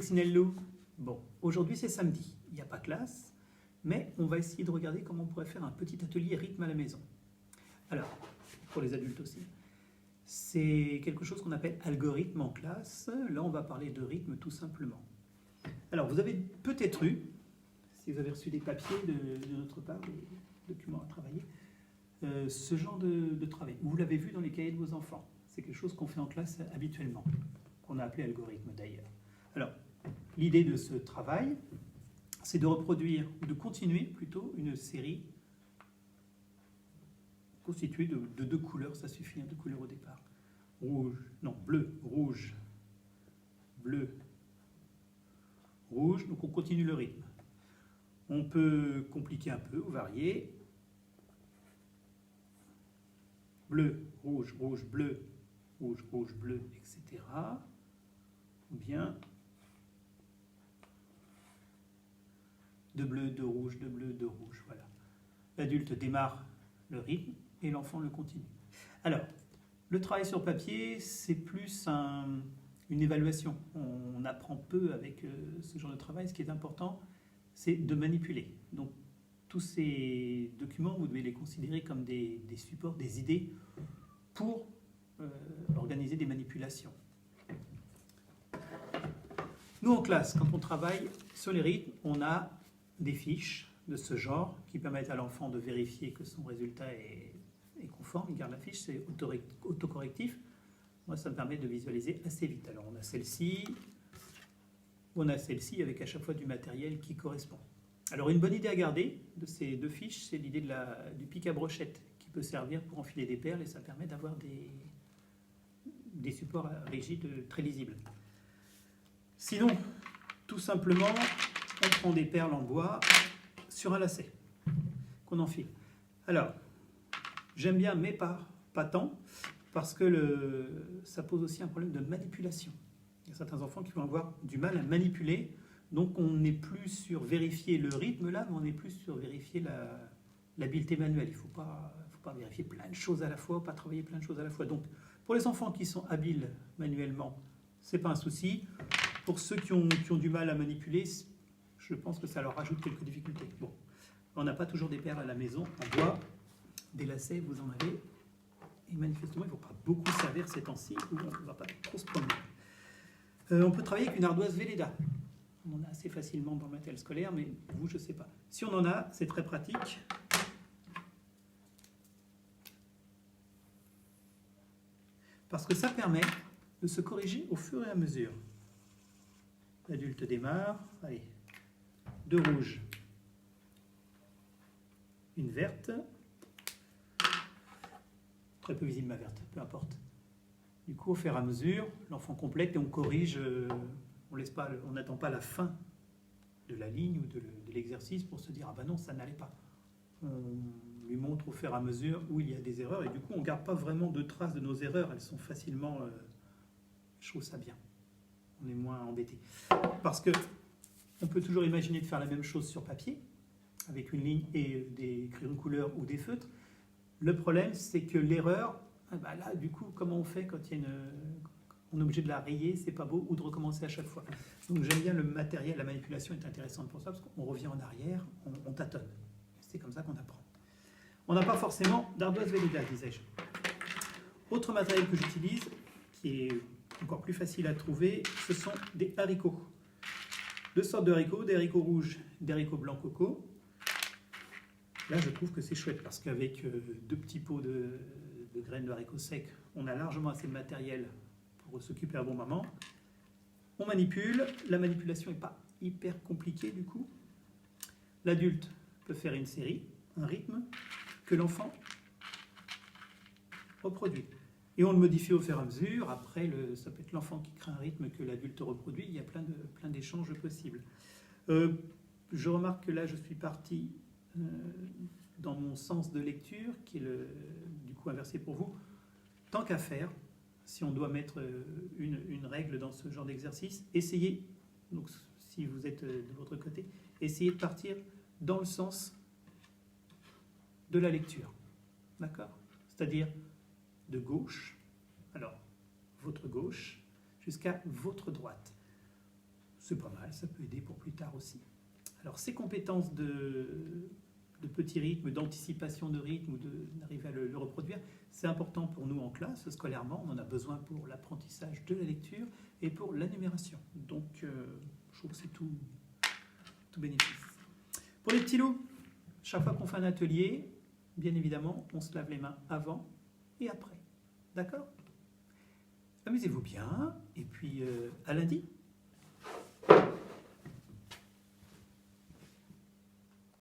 coccinello. Bon, aujourd'hui c'est samedi, il n'y a pas classe, mais on va essayer de regarder comment on pourrait faire un petit atelier rythme à la maison. Alors, pour les adultes aussi. C'est quelque chose qu'on appelle algorithme en classe. Là, on va parler de rythme tout simplement. Alors, vous avez peut-être eu, si vous avez reçu des papiers de notre part, des documents à travailler, ce genre de travail. Vous l'avez vu dans les cahiers de vos enfants. C'est quelque chose qu'on fait en classe habituellement, qu'on a appelé algorithme d'ailleurs. Alors, l'idée de ce travail, c'est de reproduire, ou de continuer plutôt, une série constituée de deux couleurs, ça suffit, deux couleurs au départ. Rouge, non, bleu, rouge, bleu, rouge, donc on continue le rythme. On peut compliquer un peu ou varier. Bleu, rouge, rouge, bleu, rouge, rouge, bleu, etc. Ou bien de bleu, de rouge, de bleu, de rouge, voilà. L'adulte démarre le rythme et l'enfant le continue. Alors, le travail sur papier, c'est plus une évaluation. On apprend peu avec ce genre de travail. Ce qui est important, c'est de manipuler. Donc, tous ces documents, vous devez les considérer comme des supports, des idées pour organiser des manipulations. Nous, en classe, quand on travaille sur les rythmes, on a des fiches de ce genre qui permettent à l'enfant de vérifier que son résultat est conforme. Il garde la fiche, c'est autocorrectif. Moi, ça me permet de visualiser assez vite. Alors, on a celle-ci avec à chaque fois du matériel qui correspond. Alors, une bonne idée à garder de ces deux fiches, c'est l'idée du pic à brochette qui peut servir pour enfiler des perles et ça permet d'avoir des supports rigides très lisibles. Sinon, tout simplement, on prend des perles en bois sur un lacet qu'on enfile. Alors, j'aime bien, mais pas tant, parce que ça pose aussi un problème de manipulation. Il y a certains enfants qui vont avoir du mal à manipuler, donc on n'est plus sur vérifier le rythme là, mais on est plus sur vérifier l'habileté manuelle. Il ne faut pas vérifier plein de choses à la fois, pas travailler plein de choses à la fois. Donc, pour les enfants qui sont habiles manuellement, ce n'est pas un souci. Pour ceux qui ont du mal à manipuler, je pense que ça leur rajoute quelques difficultés. Bon, on n'a pas toujours des perles à la maison en bois. Des lacets, vous en avez. Et manifestement, il ne faut pas beaucoup servir ces temps-ci où on ne va pas trop se promener. On peut travailler avec une ardoise Velleda. On en a assez facilement dans le matériel scolaire, mais vous, je ne sais pas. Si on en a, c'est très pratique. Parce que ça permet de se corriger au fur et à mesure. L'adulte démarre. Allez, deux rouges, une verte. Très peu visible ma verte, peu importe. Du coup, au fur et à mesure, l'enfant complète et on corrige. On n'attend pas la fin de la ligne ou de l'exercice pour se dire ah ben non, ça n'allait pas. On lui montre au fur et à mesure où il y a des erreurs et du coup, on ne garde pas vraiment de traces de nos erreurs. Elles sont facilement. Je trouve ça bien. On est moins embêté. Parce que on peut toujours imaginer de faire la même chose sur papier avec une ligne et des crayons de couleur ou des feutres. Le problème, c'est que l'erreur, là, du coup, comment on fait quand on est obligé de la rayer, c'est pas beau, ou de recommencer à chaque fois. Donc j'aime bien le matériel, la manipulation est intéressante pour ça, parce qu'on revient en arrière, on tâtonne. C'est comme ça qu'on apprend. On n'a pas forcément d'ardoise Velleda, disais-je. Autre matériel que j'utilise, qui est encore plus facile à trouver, ce sont des haricots. Deux sortes de haricots, des haricots rouges, des haricots blancs coco. Là, je trouve que c'est chouette parce qu'avec deux petits pots de graines de haricots secs, on a largement assez de matériel pour s'occuper à bon moment. On manipule. La manipulation n'est pas hyper compliquée du coup. L'adulte peut faire une série, un rythme, que l'enfant reproduit. Et on le modifie au fur et à mesure. Après, ça peut être l'enfant qui crée un rythme que l'adulte reproduit. Il y a plein d'échanges possibles. Je remarque que là, je suis parti dans mon sens de lecture, qui est du coup inversé pour vous. Tant qu'à faire, si on doit mettre une règle dans ce genre d'exercice, essayez, donc si vous êtes de votre côté, essayez de partir dans le sens de la lecture. D'accord ? C'est-à-dire de gauche, alors votre gauche, jusqu'à votre droite. c'est pas mal, ça peut aider pour plus tard aussi. Alors ces compétences de petit rythme, d'anticipation de rythme ou d'arriver à le reproduire, c'est important pour nous en classe, scolairement. On en a besoin pour l'apprentissage de la lecture et pour la numération. Donc, je trouve que c'est tout bénéfice. Pour les petits loups, chaque fois qu'on fait un atelier, bien évidemment, on se lave les mains avant et après. D'accord? Amusez-vous bien, et puis à lundi.